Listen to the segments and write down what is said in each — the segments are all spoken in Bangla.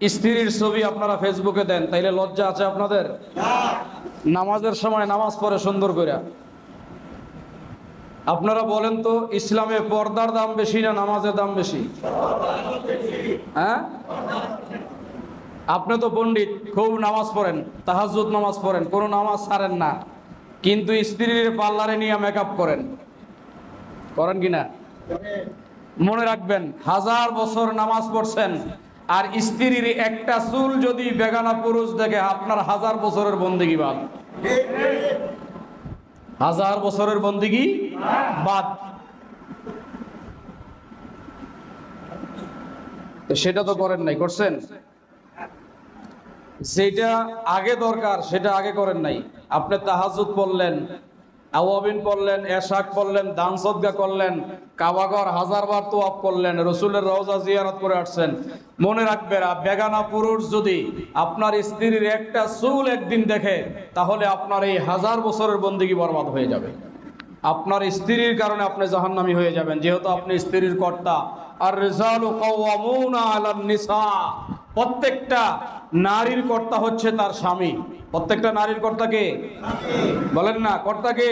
স্ত্রীর ছবি আপনারা ফেসবুকে দেন, তাইলে লজ্জা আছে আপনাদের? নামাজের সময় নামাজ পড়ে সুন্দর করে। আপনারা বলেন তো, ইসলামে পর্দার দাম বেশি না নামাজের দাম বেশি? হ্যাঁ, আপনি তো পণ্ডিত, খুব নামাজ পড়েন, তাহাজ্জুদ নামাজ পড়েন, কোনো নামাজ ছাড়েন না, কিন্তু স্ত্রীর পার্লারে নিয়ে মেকআপ করেন, করেন কিনা? মনে রাখবেন, 1000 বছর নামাজ পড়ছেন আর স্ত্রীর একটা চুল যদি বেগানা পুরুষ দেখে, আপনার 1000 বছরের বন্দেগী বাদ। 1000 বছরের বন্দেগী বাদ। সেটা তো করেন নাই, করছেন? যেটা আগে দরকার সেটা আগে করেন নাই। আপনি তাহাজ্জুদ পড়লেন, আওয়াবিন পড়লেন, এশাক পড়লেন, দান সদকা করলেন, কাবাঘর 1000 বার তোয়াফ করলেন, রসুলের রওজা জিয়ারত করে আসছেন। মনে রাখবেন, বেগানা পুরুষ যদি আপনার স্ত্রীর একটা চুল একদিন দেখে, তাহলে আপনার এই 1000 বছরের বন্দেগী বরবাদ হয়ে যাবে। আপনার স্ত্রীর কারণে আপনি জাহান্নামী হয়ে যাবেন, যেহেতু আপনি স্ত্রীর কর্তা। আর রিজালু কাওয়ামুনা আলান নিসা, প্রত্যেকটা নারীর কর্তা হচ্ছে তার স্বামী। প্রত্যেকটা নারীর কর্তা কে? বলেন না, কর্তা কে?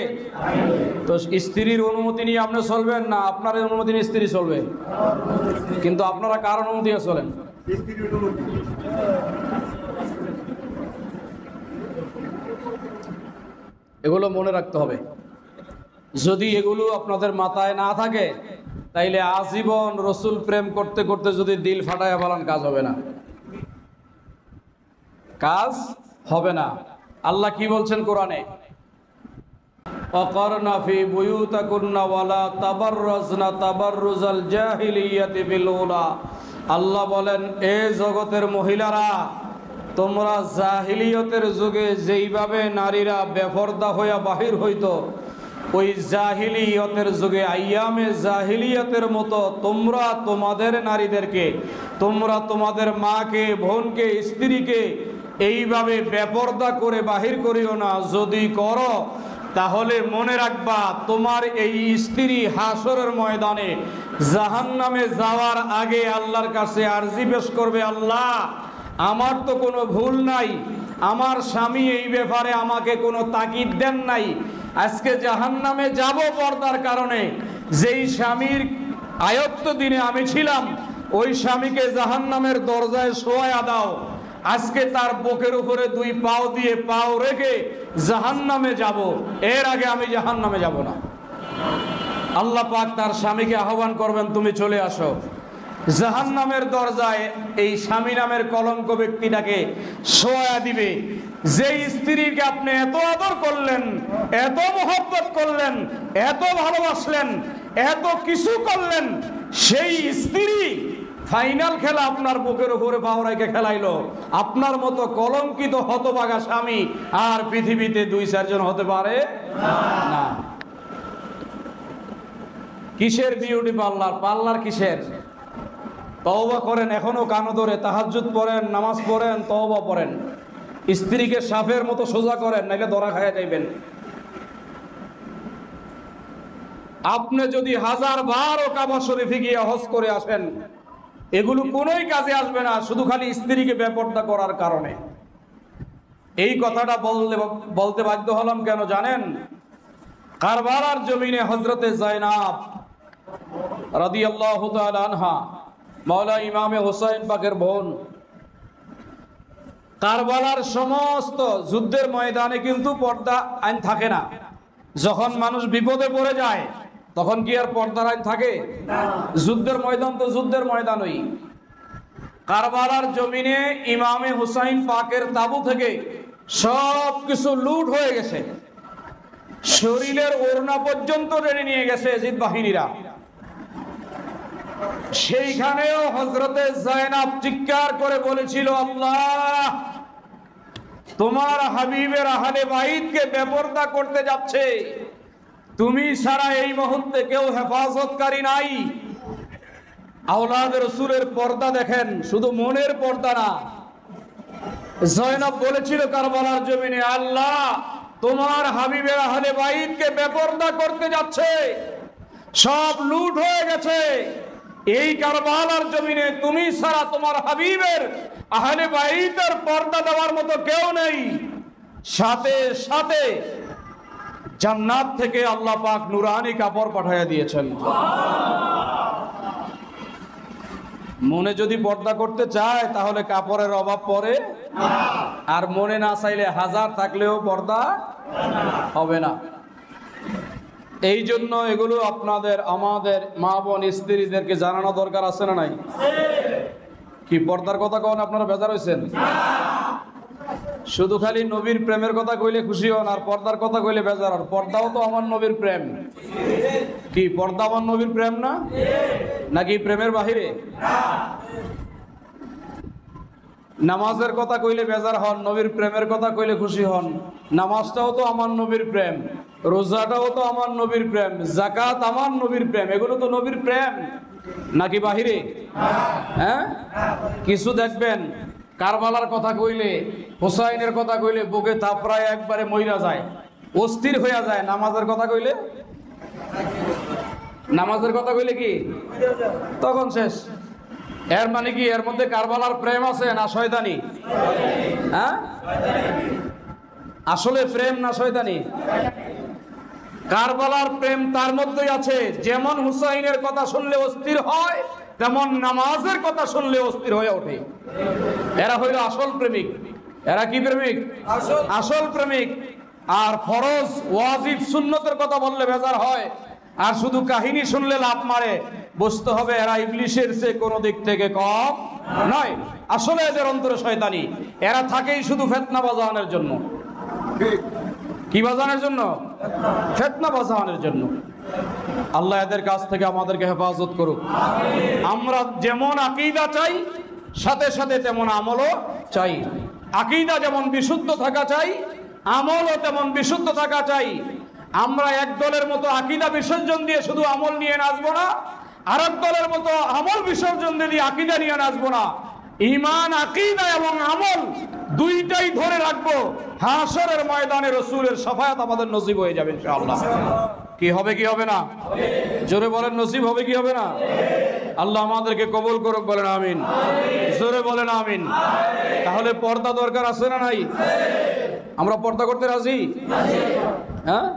তো স্ত্রীর অনুমতি নিয়ে আপনি চলবেন না আপনার অনুমতি নিয়ে স্ত্রী চলবে? কিন্তু আপনারা কার অনুমতি নিয়ে চলেন? এগুলো মনে রাখতে হবে। যদি এগুলো আপনাদের মাথায় না থাকে, তাইলে আজীবন রসুল প্রেম করতে করতে যদি দিল ফাটায় ফেলান, কাজ হবে না, কাজ হবে না। আল্লাহ কি বলছেন কোরআনে? ওয়াকারনা ফি বুয়ুতাকুন্না ওয়ালা তাবাররাজনা তাবাররুজাল জাহিলিয়াতি বিল উলা। আল্লাহ বলেন, এ জগতের মহিলারা, তোমরা জাহিলিয়তের যুগে যেইভাবে নারীরা বেপরদা হইয়া বাহির হইতো, ওই জাহিলিয়তের যুগে, আইয়ামে জাহিলিয়তের মতো তোমরা তোমাদের নারীদেরকে, তোমরা তোমাদের মাকে, বোনকে, স্ত্রীকে এইভাবে বেপরদা করে বাহির করিও না। যদি করো, তাহলে মনে রাখবা, তোমার এই স্ত্রী হাসরের ময়দানে জাহান্নামে যাওয়ার আগে আল্লাহর কাছে আরজি পেশ করবে, আল্লাহ, আমার তো কোনো ভুল নাই, আমার স্বামী এই ব্যাপারে আমাকে কোনো তাকিদ দেন নাই, আজকে জাহান্নামে যাব পর্দার কারণে। যেই স্বামীর আয়ত্ত দিনে আমি ছিলাম, ওই স্বামীকে জাহান্নামের দরজায় শোয়া দাও, আজকে তার বুকের উপরে 2 পাও দিয়ে পাও রেখে জাহান্নামে যাব, এর আগে আমি জাহান্নামে যাব না। আল্লাহ পাক তার স্বামীকে আহ্বান করবেন, তুমি চলে আসো। জাহান্নামের দরজায় এই স্বামী নামের কলঙ্ক ব্যক্তিটাকে শোয়া দিবে। যেই স্ত্রীকে আপনি এত আদর করলেন, এত মহব্বত করলেন, এত ভালোবাসলেন, এত কিছু করলেন, সেই স্ত্রী ফাইনাল খেলা আপনার বুকের উপরে পাওরাইকে খেলাইলো। আপনার মতো কলঙ্কিত হতভাগা স্বামী আর পৃথিবীতে 2-4 জন হতে পারে না। কিসের বিউটি পার্লার? পার্লার কিসের? তওবা করেন, এখনো কানো ধরে তাহাজ্জুদ পড়েন, নামাজ পড়েন, তওবা পড়েন, স্ত্রীকে সাপের মতো সোজা করেন, নাইলে ধরা খাইয়া যাইবেন। আপনি যদি 1000 বারও কাবা শরীফে গিয়ে হজ করে আসেন, এগুলো কোনোই কাজে আসবে না, শুধু খালি স্ত্রীকে বেপরদা করার কারণে। এই কথাটা বলতে বাধ্য হলাম কেন জানেন? কারবালার জমিনে হযরতে যায়েনাব রাদিয়াল্লাহু তাআলা আনহা, মাওলা ইমামে হুসাইন পাকের বোন, কারবালার সমস্ত যুদ্ধের ময়দানে কিন্তু পর্দা আইন থাকে না। যখন মানুষ বিপদে পড়ে যায়, তখন কি আর পর্দার আইন থাকে? যুদ্ধের ময়দান তো যুদ্ধের ময়দানই। কারবালার জমিনে ইমামে হুসাইন পাকের তাবু থেকে সব কিছু লুট হয়ে গেছে, শরীরের ওড়না পর্যন্ত টেনে নিয়ে গেছে এজিদ বাহিনীরা। সেইখানেও হযরতে যায়েনাব চিৎকার করে বলেছিল, আল্লাহ, তোমার হাবিবের আহলে বাইতকে বেপরদা করতে যাচ্ছে, তুমি ছাড়া এই মুহূর্তে কেউ হেফাজতকারী নাই। আওলাদ রাসূলের পর্দা দেখেন, শুধু মনের পর্দা না। যায়েনাব বলেছিল কারবালার জমিনে, আল্লাহ, তোমার হাবিবের আহলে বাইতকে বেপরদা করতে যাচ্ছে, সব লুট হয়ে গেছে, এই কারবালার জমিনে তুমি ছাড়া তোমার হাবিবের আহলে বাইতের পর্দা দেওয়ার মতো কেউ নেই। সাথে সাথে জান্নাত থেকে আল্লাহ পাক নুরানি কাপড় পাঠাইয়া দিয়েছেন। মনে যদি পর্দা করতে চায় তাহলে কাপড়ের অভাব পড়ে, আর মনে না চাইলে হাজার থাকলেও পর্দা হবে না। এই জন্য এগুলো আপনাদের আমাদের মা বোন স্ত্রীদেরকে জানানো দরকার আছে না নাই? কি পর্দার কথা কন আপনারা বেজার হয়েছেন? শুধু খালি নবীর প্রেমের কথা কইলে খুশি হন, আর পর্দার কথা কইলে বেজার হন। পর্দাও তো আমার নবীর প্রেম। কি পর্দা আমার নবীর প্রেম না, নাকি প্রেমের বাহিরে? নামাজের কথা কইলে বেজার হন, নবীর প্রেমের কথা কইলে খুশি হন। নামাজটাও তো আমার নবীর প্রেম, রোজাটাও তো আমার নবীর প্রেম, যাকাত আমার নবীর প্রেম। এগুলো তো নবীর প্রেম, নাকি বাহিরে? হ্যাঁ, কিছু দেখবেন কারবালার কথা কইলে, হোসাইনের কথা কইলে বুকে থাপড়ায় একবারে মইরা যায়, অস্থির হইয়া যায়। নামাজের কথা কইলে, নামাজের কথা কইলে কি তখন শেষ। এর মানে কি এর মধ্যে কারবালার প্রেম আছে না শয়তানি? হ্যাঁ, আসলে প্রেম না শয়তানি? কারবালার প্রেম তার মধ্যেই আছে। যেমন হুসাইনের কথা শুনলে অস্থির হয়, তেমন নামাজের কথা শুনলে অস্থির হয়ে ওঠে। এরা হইল আসল প্রেমিক। এরা কি প্রেমিক? আসল প্রেমিক। আর ফরজ ওয়াজিব সুন্নতের কথা বললে বেজার হয়, আর শুধু কাহিনী শুনলে লাভ মারে। বুঝতে হবে এরা ইবলিশের চেয়ে কোনো দিক থেকে কম নয়। আসলে এদের অন্তরে শয়তানি। এরা থাকেই শুধু ফিতনা বাজানোর জন্য। কি বাজানোর জন্য? ফিতনা বাজানোর জন্য। আল্লাহ এদের কাছ থেকে আমাদেরকে হেফাজত করুক। আমরা যেমন আকীদা চাই, সাথে সাথে তেমন আমলও চাই। আকীদা যেমন বিশুদ্ধ থাকা চাই, আমলও তেমন বিশুদ্ধ থাকা চাই। আমরা এক দলের মতো আকীদা বিসর্জন দিয়ে শুধু আমল নিয়ে নাচবো না, আর এক দলের মতো আমল বিসর্জন দিয়ে আকীদা নিয়ে নাচবো না। ঈমান, আকীদা এবং আমল দুইটাই ধরে রাখবো। হাশরের ময়দানে রাসূলের শাফায়াত আমাদের নসিব হয়ে যাবে ইনশাআল্লাহ। কি হবে কি হবে না? জোরে বলেন নসিব হবে কি হবে না? আল্লাহ আমাদেরকে কবুল করুক, বলেন আমিন। জোরে বলেন আমিন। তাহলে পর্দা দরকার আছে না নাই? আমরা পর্দা করতে রাজি? হ্যাঁ,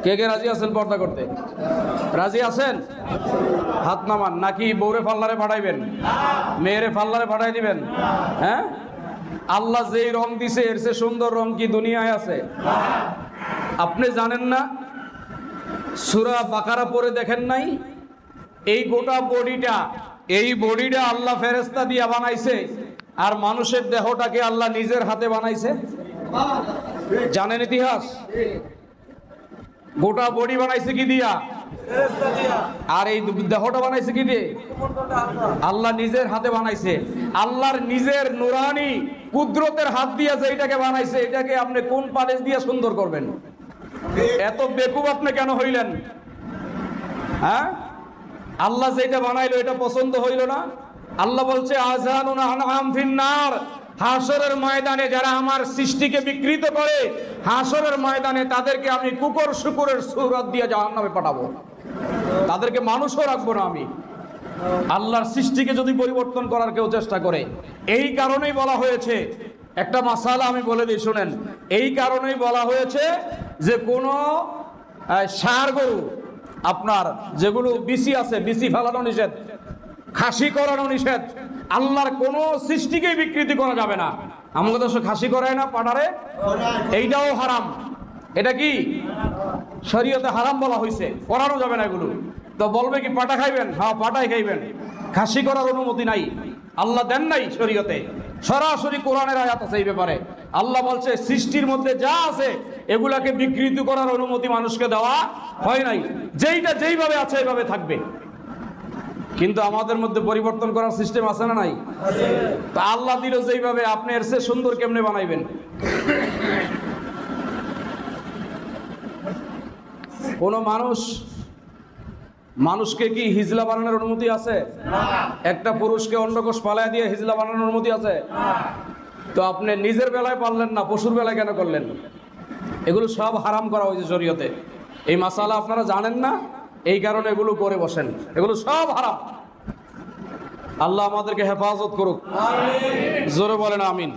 কে কে রাজি আছেন পর্দা করতে? রাজি আছেন? হাত নামান। নাকি বউরে ফাল্লারে পাঠাইবেন? মেয়েরে ফাল্লারে পাঠাই দিবেন? হ্যাঁ, আল্লাহ যেই রং দিছে এর চেয়ে সুন্দর রং কি দুনিয়ায় আছে? আপনি জানেন না? সূরা বাকারা পড়ে দেখেন নাই? এই গোটা বডিটা, এই বডিটা আল্লাহ ফেরেশতা দিয়া বানাইছে, আর মানুষের দেহটাকে আল্লাহ নিজের হাতে বানাইছে। জানেন ইতিহাস? গোটা বডি বানাইছে কি দিয়া? আর এই দেহটা বানাইছে কি দিয়ে? আল্লাহ নিজের হাতে বানাইছে। আল্লাহর নিজের নুরানি কুদরতের হাত দিয়ে যেটাকে বানাইছে, এটাকে আপনি কোন পালিশ দিয়ে সুন্দর করবেন? এত বেকুব আপনি কেন হইলেন? হ্যাঁ, আল্লাহ যেটা বানাইলো এটা পছন্দ হইল না? আল্লাহ বলছে আযানুন আনআম ফিন্নার। হাশরের ময়দানে যারা আমার সৃষ্টিকে বিকৃত করে, হাশরের ময়দানে তাদেরকে আমি কুকুর শুকুরের সূরত দিয়ে জাহান্নামে পাঠাবো। তাদেরকে মানুষও রাখবো না আমি। আল্লাহর সৃষ্টিকে যদি পরিবর্তন করার কেউ চেষ্টা করে, এই কারণেই বলা হয়েছে, একটা মাসালা আমি বলে দিই শুনেন। এই কারণেই বলা হয়েছে যে কোনো ষাঁড় গরু, আপনার যেগুলো বিসি আছে, বিসি ফেলানো নিষেধ, খাসি করানো নিষেধ। আল্লাহর কোন সৃষ্টিকেই বিকৃতি করা যাবে না। আমাদের দেশে খাসি করায় না, পাঠারে, এইটাও হারাম। এটা কি শরীয়তে হারাম বলা হয়েছে, করানো যাবে না এগুলো। তো বলবে কি পাটা খাইবেন? হ্যাঁ, পাটাই খাইবেন। খাসি করার অনুমতি নাই, আল্লাহ দেন নাই শরীয়তে। সরাসরি কোরআনের আয়াত আছে এই ব্যাপারে। আল্লাহ বলছে সৃষ্টির মধ্যে যা আছে এগুলাকে বিকৃতি করার অনুমতি মানুষকে দেওয়া হয় নাই। যেইটা যেইভাবে আছে এইভাবে থাকবে। কিন্তু আমাদের মধ্যে পরিবর্তন করার সিস্টেম আছে না নাই? তা আল্লাহ দিল যেইভাবে, আপনি এর চেয়ে সুন্দর কেমনে বানাইবেন? কোন মানুষকে কি হিজলা বানানোর অনুমতি আছে? একটা পুরুষকে অন্ডকোষ ফালায় দিয়ে হিজলা বানানোর অনুমতি আছে? তো আপনি নিজের বেলায় পারলেন না, পশুর বেলায় কেন করলেন? এগুলো সব হারাম করা হয়েছে শরীয়তে। এই মাসালা আপনারা জানেন না? এই কারণে এগুলো করে বসেন, এগুলো সব হারাম। আল্লাহ আমাদেরকে হেফাজত করুক, জোরে বলেন আমিন।